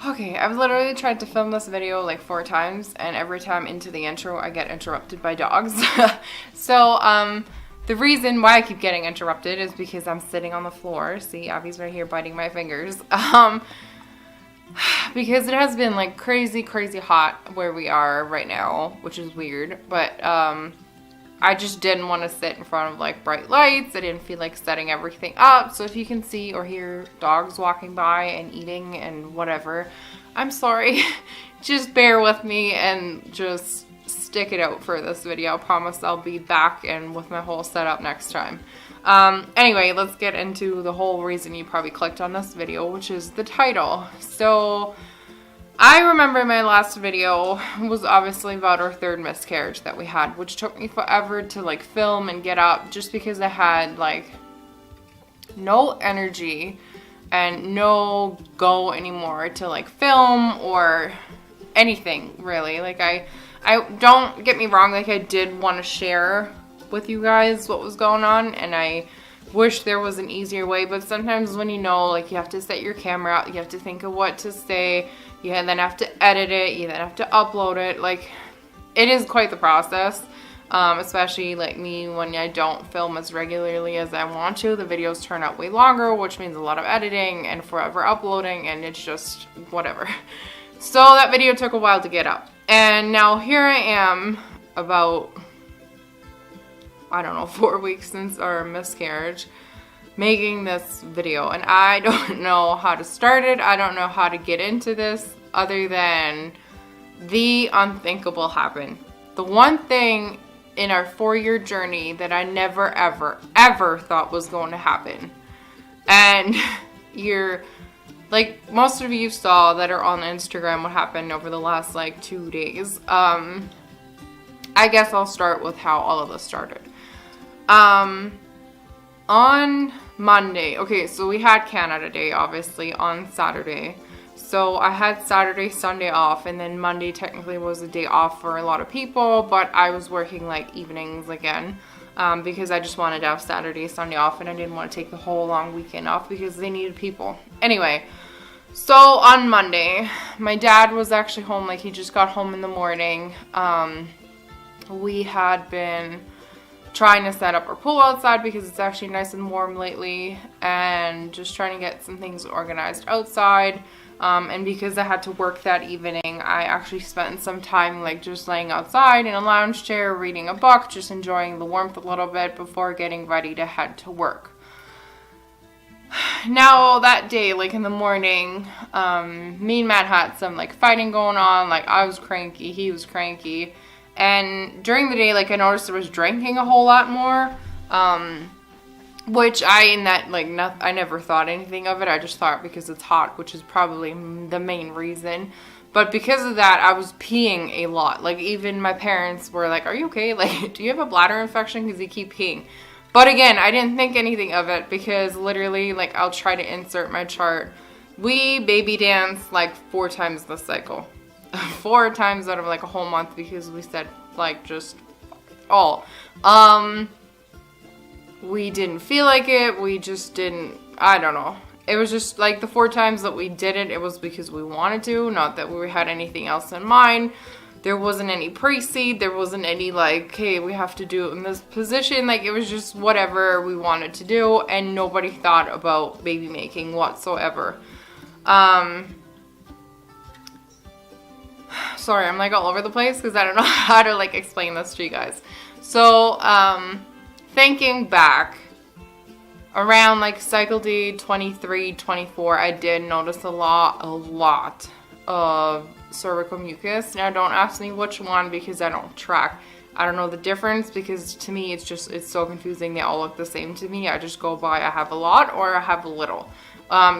Okay, I've literally tried to film this video like 4 times, and every time into the intro I get interrupted by dogs. So, the reason why I keep getting interrupted is because I'm sitting on the floor. See, Abby's right here biting my fingers. Because it has been like crazy hot where we are right now, which is weird, but I just didn't want to sit in front of like bright lights. I didn't feel like setting everything up. So if you can see or hear dogs walking by and eating and whatever, I'm sorry. Just bear with me and just stick it out for this video. I promise I'll be back and with my whole setup next time. Anyway, let's get into the whole reason you probably clicked on this video, which is the title. So I remember my last video was obviously about our 3rd miscarriage that we had, which took me forever to like film and get up just because I had like no energy and no go anymore to like film or anything really. Like I don't get me wrong, like I did want to share with you guys what was going on, and I wish there was an easier way, but sometimes when you know, like you have to set your camera out, you have to think of what to say, you then have to edit it, you then have to upload it. Like, it is quite the process, especially like me when I don't film as regularly as I want to. The videos turn out way longer, which means a lot of editing and forever uploading, and it's just whatever. So that video took a while to get up, and now here I am about, I don't know, 4 weeks since our miscarriage, making this video, and I don't know how to start it. I don't know how to get into this other than the unthinkable happened. The one thing in our 4-year journey that I never ever thought was going to happen, and you're like, most of you saw that are on Instagram what happened over the last like 2 days. I guess I'll start with how all of this started. On Monday, okay, so we had Canada Day, obviously, on Saturday. So I had Saturday, Sunday off, and then Monday technically was a day off for a lot of people, but I was working like evenings again, because I just wanted to have Saturday, Sunday off, and I didn't want to take the whole long weekend off because they needed people. Anyway, so on Monday, my dad was actually home, like he just got home in the morning. We had been trying to set up our pool outside because it's actually nice and warm lately, and just trying to get some things organized outside. And because I had to work that evening, I actually spent some time like just laying outside in a lounge chair, reading a book, just enjoying the warmth a little bit before getting ready to head to work. Now that day, like in the morning, me and Matt had some like fighting going on. Like I was cranky, he was cranky. And during the day, like I noticed I was drinking a whole lot more, which I never thought anything of it. I just thought because it's hot, which is probably the main reason. But because of that, I was peeing a lot. Like even my parents were like, "Are you okay? Like, do you have a bladder infection? Because you keep peeing." But again, I didn't think anything of it because literally, like I'll try to insert my chart. We baby dance like 4 times this cycle. 4 times out of like a whole month because we said like just all. We didn't feel like it. We just didn't, I don't know. It was just like the 4 times that we did it, it was because we wanted to, not that we had anything else in mind. There wasn't any pre-seed. There wasn't any like, hey, we have to do it in this position. Like it was just whatever we wanted to do, and nobody thought about baby making whatsoever. Sorry, I'm like all over the place because I don't know how to like explain this to you guys. So, thinking back, around like cycle day 23, 24, I did notice a lot of cervical mucus. Now don't ask me which one because I don't track. I don't know the difference because to me it's so confusing. They all look the same to me. I just go by I have a lot or I have a little.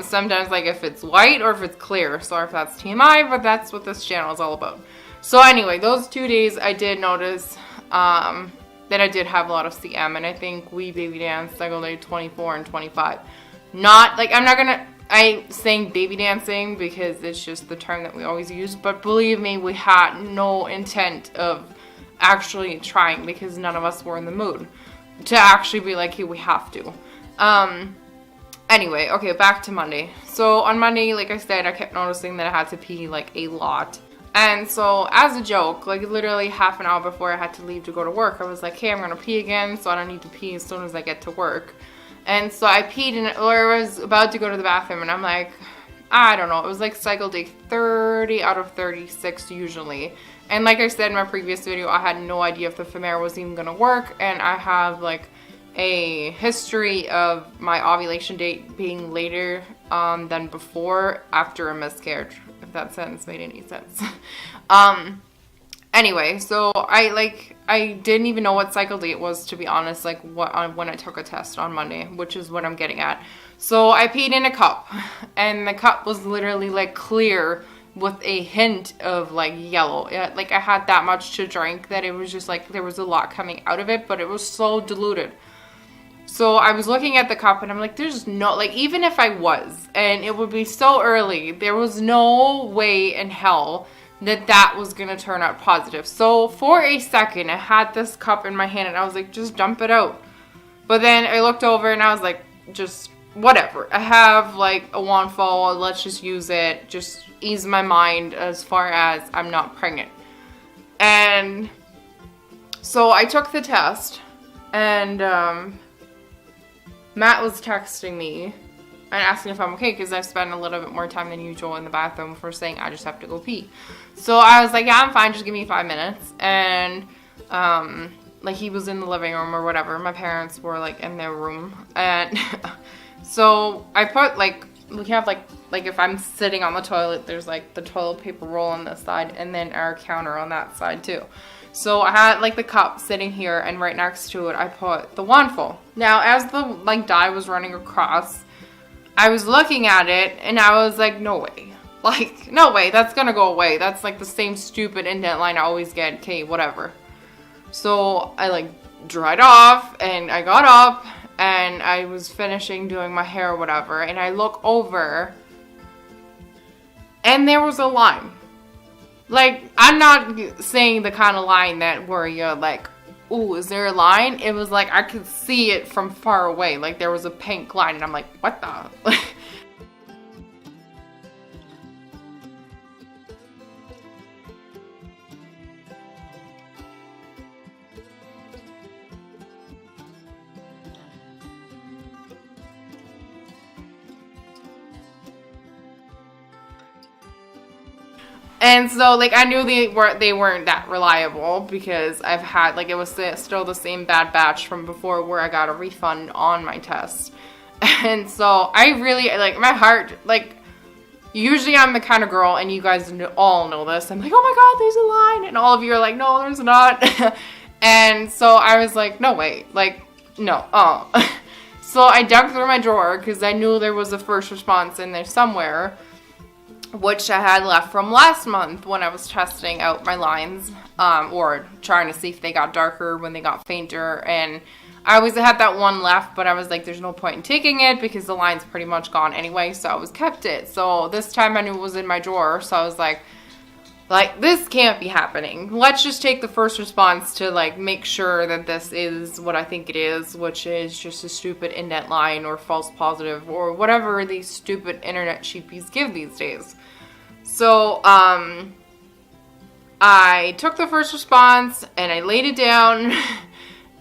Sometimes like if it's white or if it's clear. Sorry if that's TMI, but that's what this channel is all about. So anyway, those 2 days I did notice that I did have a lot of CM, and I think we baby danced cycle day 24 and 25. Not like I'm saying baby dancing because it's just the term that we always use, but believe me, we had no intent of actually trying because none of us were in the mood to actually be like, hey, we have to. Anyway, okay, back to Monday. So on Monday, like I said, I kept noticing that I had to pee like a lot. And so as a joke, like literally half an hour before I had to leave to go to work, I was like, hey, I'm gonna pee again, so I don't need to pee as soon as I get to work. And so I peed or I was about to go to the bathroom, and I'm like, I don't know, it was like cycle day 30 out of 36 usually. And like I said in my previous video, I had no idea if the Femera was even gonna work, and I have like a history of my ovulation date being later than before after a miscarriage, if that sentence made any sense. Anyway, so I didn't even know what cycle date was, to be honest, like when I took a test on Monday, which is what I'm getting at. So I peed in a cup, and the cup was literally like clear with a hint of like yellow. Like I had that much to drink that it was just like there was a lot coming out of it, but it was so diluted. So I was looking at the cup and I'm like, there's no, like, even if I was, and it would be so early, there was no way in hell that that was going to turn out positive. So for a second, I had this cup in my hand and I was like, just dump it out. But then I looked over and I was like, just whatever. I have like a wand fall, let's just use it. Just ease my mind as far as I'm not pregnant. And so I took the test, and Matt was texting me and asking if I'm okay, because I've spent a little bit more time than usual in the bathroom for saying I just have to go pee. So I was like, yeah, I'm fine, just give me 5 minutes. And like he was in the living room or whatever. My parents were like in their room. And so I put like, we have like if I'm sitting on the toilet, there's like the toilet paper roll on this side and then our counter on that side too. So I had like the cup sitting here, and right next to it I put the wand full. Now as the like dye was running across, I was looking at it and I was like, no way. Like, no way, that's gonna go away. That's like the same stupid indent line I always get. Okay, whatever. So I like dried off and I got up and I was finishing doing my hair or whatever, and I look over and there was a line. Like, I'm not saying the kind of line that where you're like, ooh, is there a line? It was like I could see it from far away. Like there was a pink line and I'm like, what the? And so, like, I knew they weren't that reliable, because I've had, like, it was still the same bad batch from before where I got a refund on my test. And so I really, like, my heart, like, usually I'm the kind of girl, and you guys all know this, I'm like, oh my god, there's a line, and all of you are like, no, there's not. And so I was like, no way, like, no, So I dug through my drawer, because I knew there was a first response in there somewhere, which I had left from last month when I was testing out my lines, or trying to see if they got darker when they got fainter. And I always had that one left, but I was like, there's no point in taking it because the line's pretty much gone anyway, so I was kept it. So this time I knew it was in my drawer, so I was like, this can't be happening. Let's just take the first response to like make sure that this is what I think it is, which is just a stupid indent line or false positive or whatever these stupid internet cheapies give these days. So I took the first response and I laid it down,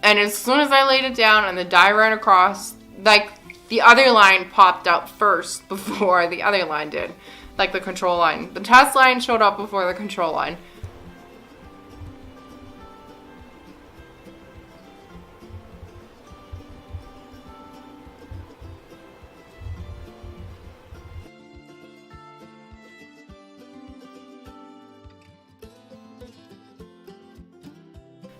and as soon as I laid it down and the dye ran across, like the other line popped up first before the other line did. Like the control line. The test line showed up before the control line.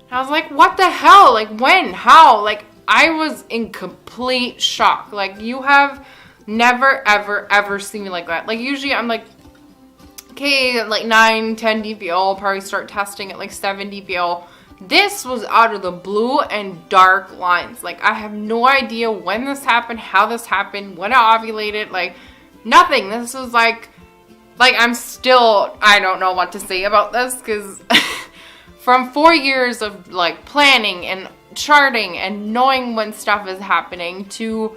I was like, what the hell? Like, when? How? Like, I was in complete shock. Like, you have never, ever, ever seen me like that. Like, usually I'm like, okay, like 9, 10 DPO, I'll probably start testing at like 7 DPO. This was out of the blue and dark lines. Like, I have no idea when this happened, how this happened, when I ovulated, like, nothing. This was like I'm still, I don't know what to say about this, because from 4 years of like planning and charting and knowing when stuff is happening to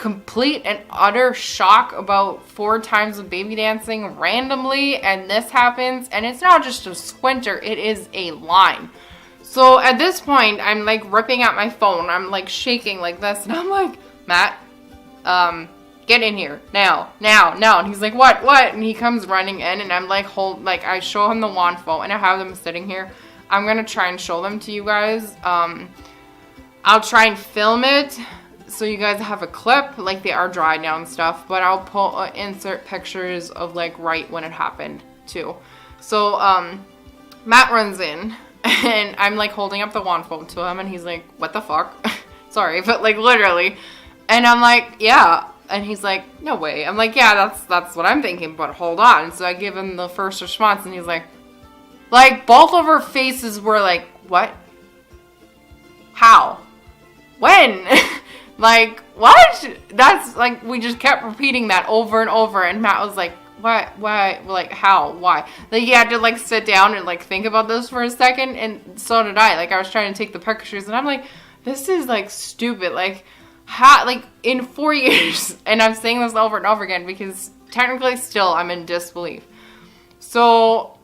complete and utter shock about 4 times of baby dancing randomly, and this happens, and it's not just a squinter, it is a line. So at this point, I'm like ripping out my phone, I'm like shaking like this, and I'm like, Matt, get in here, now, and he's like, what, and he comes running in, and I'm like, I show him the wand phone, and I have them sitting here. I'm gonna try and show them to you guys. I'll try and film it so you guys have a clip, like they are dry now and stuff, but I'll insert pictures of like right when it happened too. So Matt runs in, and I'm like holding up the wand phone to him, and he's like, what the fuck? Sorry, but like literally. And I'm like, yeah. And he's like, no way. I'm like, yeah, that's what I'm thinking, but hold on. So I give him the first response, and he's like both of our faces were like, what? How? When? Like, what? That's like, we just kept repeating that over and over, and Matt was like, what? Why? Like, how? Why? Like, he had to like sit down and like think about this for a second, and so did I. Like, I was trying to take the pictures, and I'm like, this is like stupid. Like, how? Like, in 4 years, and I'm saying this over and over again because technically still I'm in disbelief. So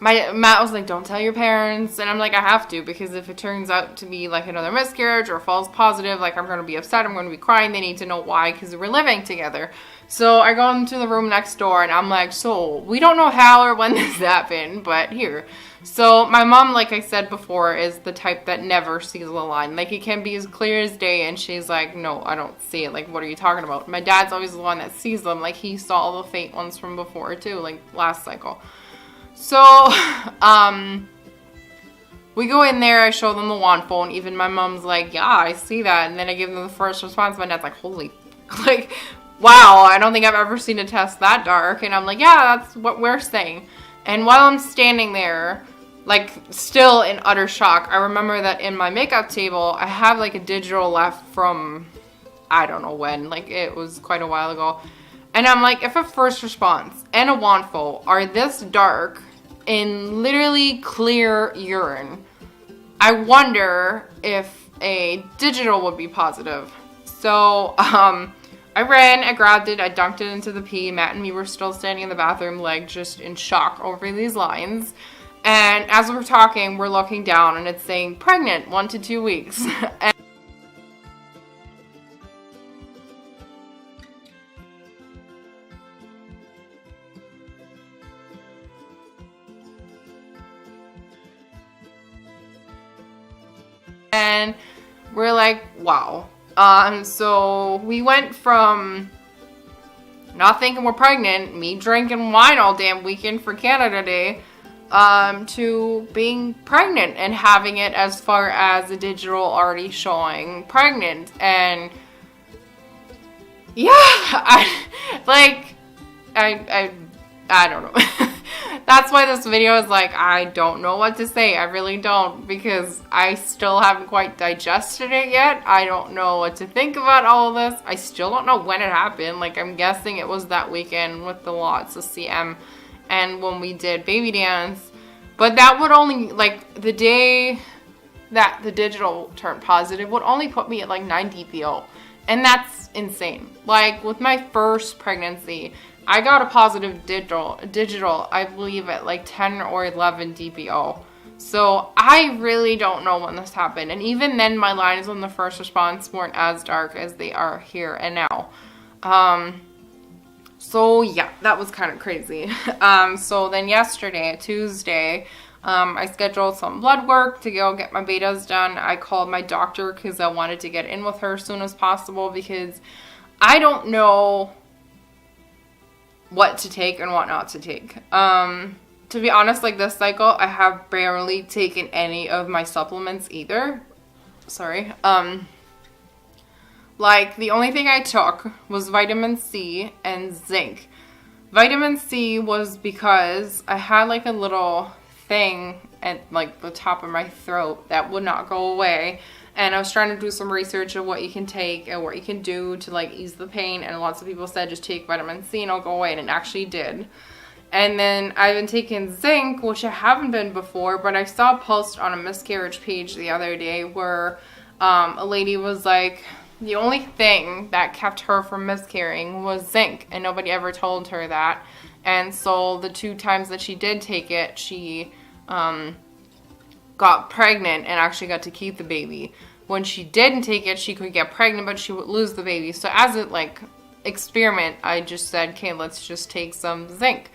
Matt was like, don't tell your parents, and I'm like, I have to, because if it turns out to be like another miscarriage or false positive, like I'm going to be upset, I'm going to be crying, they need to know why, because we're living together. So I go into the room next door, and I'm like, so we don't know how or when this happened, but here. So my mom, like I said before, is the type that never sees a line. Like, it can be as clear as day, and she's like, no, I don't see it. Like, what are you talking about? My dad's always the one that sees them. Like, he saw the fake ones from before too, like last cycle. So we go in there, I show them the wand phone. Even my mom's like, yeah, I see that. And then I give them the first response. My dad's like, holy, like, wow, I don't think I've ever seen a test that dark. And I'm like, yeah, that's what we're saying. And while I'm standing there, like, still in utter shock, I remember that in my makeup table, I have like a digital left from, I don't know when, like it was quite a while ago. And I'm like, if a first response and a wand phone are this dark in literally clear urine, I wonder if a digital would be positive. So I ran, I grabbed it, I dunked it into the pee. Matt and me were still standing in the bathroom, like just in shock over these lines. And as we're talking, we're looking down, and it's saying pregnant 1 to 2 weeks. And we're like, wow. So we went from not thinking we're pregnant, me drinking wine all damn weekend for Canada Day, to being pregnant and having it as far as the digital already showing pregnant. And yeah, I don't know. That's why this video is like, I don't know what to say. I really don't, because I still haven't quite digested it yet. I don't know what to think about all of this. I still don't know when it happened. Like, I'm guessing it was that weekend with the lots of CM and when we did baby dance. But that would only, like, the day that the digital turned positive would only put me at like 9 DPO. And that's insane. Like, with my first pregnancy, I got a positive digital, I believe at like 10 or 11 DPO. So I really don't know when this happened. And even then, my lines on the first response weren't as dark as they are here and now. So yeah, that was kind of crazy. So then yesterday, Tuesday, I scheduled some blood work to go get my betas done. I called my doctor because I wanted to get in with her as soon as possible, because I don't know what to take and what not to take. To be honest, like this cycle, I have barely taken any of my supplements either. Sorry. Like, the only thing I took was vitamin C and zinc. Vitamin C was because I had like a little thing at like the top of my throat that would not go away. And I was trying to do some research of what you can take and what you can do to like ease the pain. And lots of people said, just take vitamin C and it'll go away. And it actually did. And then I've been taking zinc, which I haven't been before, but I saw a post on a miscarriage page the other day where a lady was like, the only thing that kept her from miscarrying was zinc, and nobody ever told her that. And so the 2 times that she did take it, she got pregnant and actually got to keep the baby. When she didn't take it, she could get pregnant, but she would lose the baby. So as a experiment, I just said, okay, let's just take some zinc.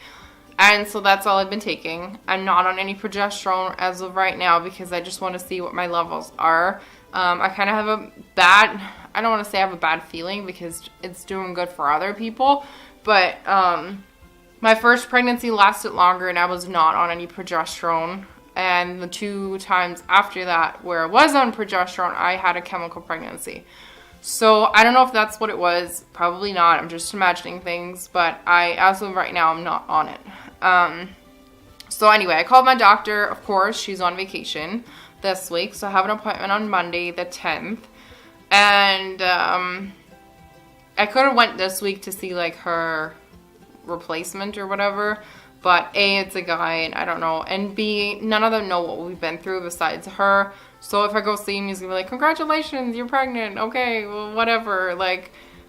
And so that's all I've been taking. I'm not on any progesterone as of right now because I just want to see what my levels are. I kind of have I don't want to say I have a bad feeling because it's doing good for other people. But my first pregnancy lasted longer and I was not on any progesterone. And the 2 times after that where I was on progesterone, I had a chemical pregnancy. So I don't know if that's what it was. Probably not. I'm just imagining things. But as of right now, I'm not on it. So anyway, I called my doctor. Of course, she's on vacation this week. So I have an appointment on Monday, the 10th. And I could have went this week to see her replacement or whatever. But A, it's a guy, and I don't know. And B, none of them know what we've been through besides her. So if I go see him, he's going to be like, congratulations, you're pregnant. Okay, well, whatever.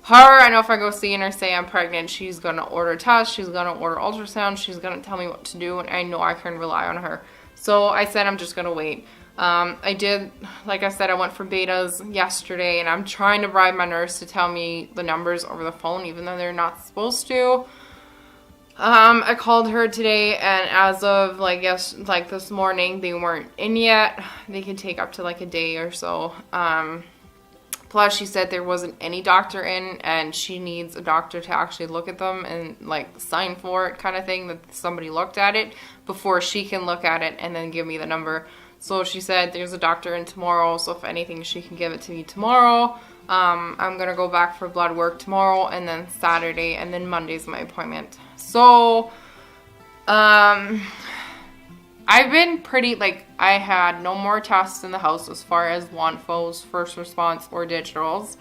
Her, I know if I go see her say I'm pregnant, she's going to order tests. She's going to order ultrasound. She's going to tell me what to do. And I know I can rely on her. So I said I'm just going to wait. I did, like I said, I went for betas yesterday. And I'm trying to bribe my nurse to tell me the numbers over the phone, even though they're not supposed to. I called her today, and as of this morning, they weren't in yet. They can take up to a day or so. Plus, she said there wasn't any doctor in, and she needs a doctor to actually look at them and sign for it, kind of thing, that somebody looked at it before she can look at it and then give me the number. So she said there's a doctor in tomorrow, so if anything, she can give it to me tomorrow. I'm gonna go back for blood work tomorrow, and then Saturday, and then Monday's my appointment. So, I've been pretty, I had no more tests in the house as far as WANFOs, first response, or digitals.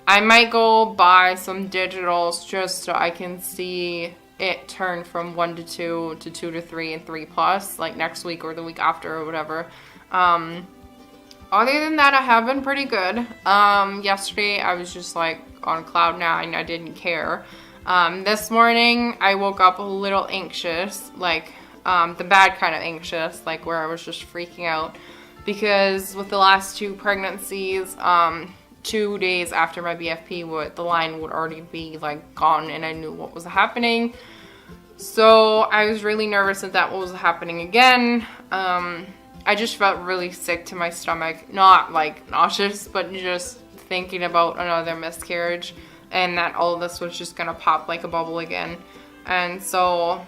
I might go buy some digitals just so I can see it turn from 1 to 2 to 2 to 3 and 3+, next week or the week after or whatever. Other than that, I have been pretty good. Yesterday, I was just on cloud 9. I didn't care. This morning, I woke up a little anxious, the bad kind of anxious, where I was just freaking out. Because with the last 2 pregnancies, 2 days after my BFP, the line would already be gone, and I knew what was happening. So I was really nervous that was happening again. I just felt really sick to my stomach. Not nauseous, but just thinking about another miscarriage. And that all of this was just going to pop like a bubble again. And so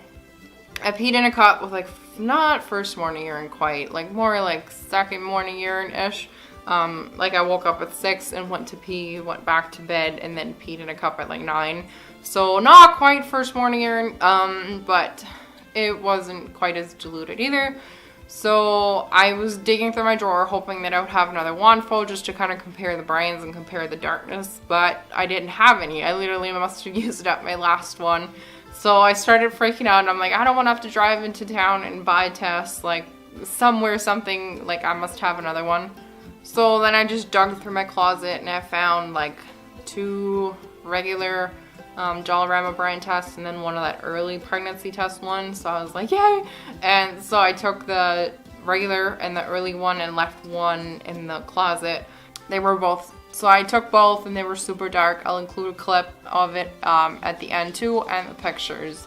I peed in a cup with not first morning urine quite. More second morning urine-ish. I woke up at 6 and went to pee, went back to bed, and then peed in a cup at 9. So not quite first morning urine, but it wasn't quite as diluted either. So I was digging through my drawer hoping that I would have another WANFO just to kind of compare the brands and compare the darkness, but I didn't have any. I literally must have used up my last one. So I started freaking out, and I'm I don't want to have to drive into town and buy tests, something, I must have another one. So then I just dug through my closet and I found 2 regular Dollarama brand tests and then one of that early pregnancy test one. So I was yay! And so I took the regular and the early one and left one in the closet. They were both, so I took both and they were super dark. I'll include a clip of it at the end too, and the pictures.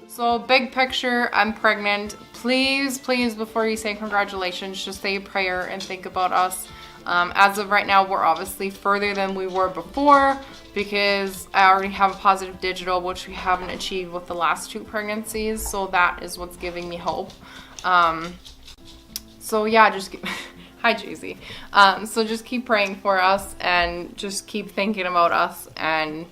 So big picture, I'm pregnant. Please, please, before you say congratulations, just say a prayer and think about us. As of right now, we're obviously further than we were before because I already have a positive digital, which we haven't achieved with the last 2 pregnancies. So that is what's giving me hope. So yeah, just hi Jay-Z. So just keep praying for us and just keep thinking about us, and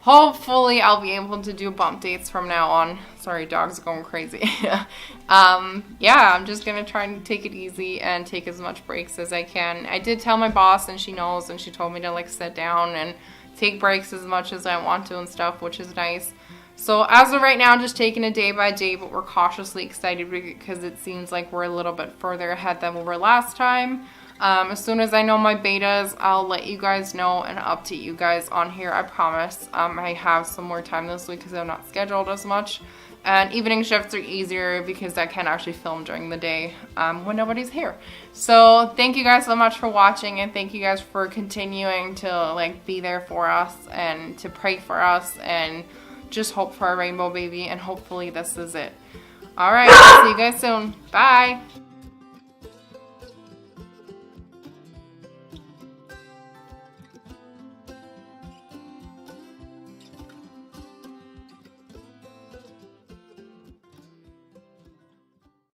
hopefully I'll be able to do bump dates from now on. Sorry, dogs are going crazy. Yeah, I'm just going to try and take it easy and take as much breaks as I can. I did tell my boss, and she knows, and she told me to sit down and take breaks as much as I want to and stuff, which is nice. So as of right now, just taking it day by day, but we're cautiously excited because it seems like we're a little bit further ahead than we were last time. As soon as I know my betas, I'll let you guys know and update you guys on here, I promise. I have some more time this week because I'm not scheduled as much. And evening shifts are easier because I can actually film during the day when nobody's here. So thank you guys so much for watching, and thank you guys for continuing to like be there for us and to pray for us and just hope for a rainbow baby, and hopefully this is it. All right, see you guys soon. Bye.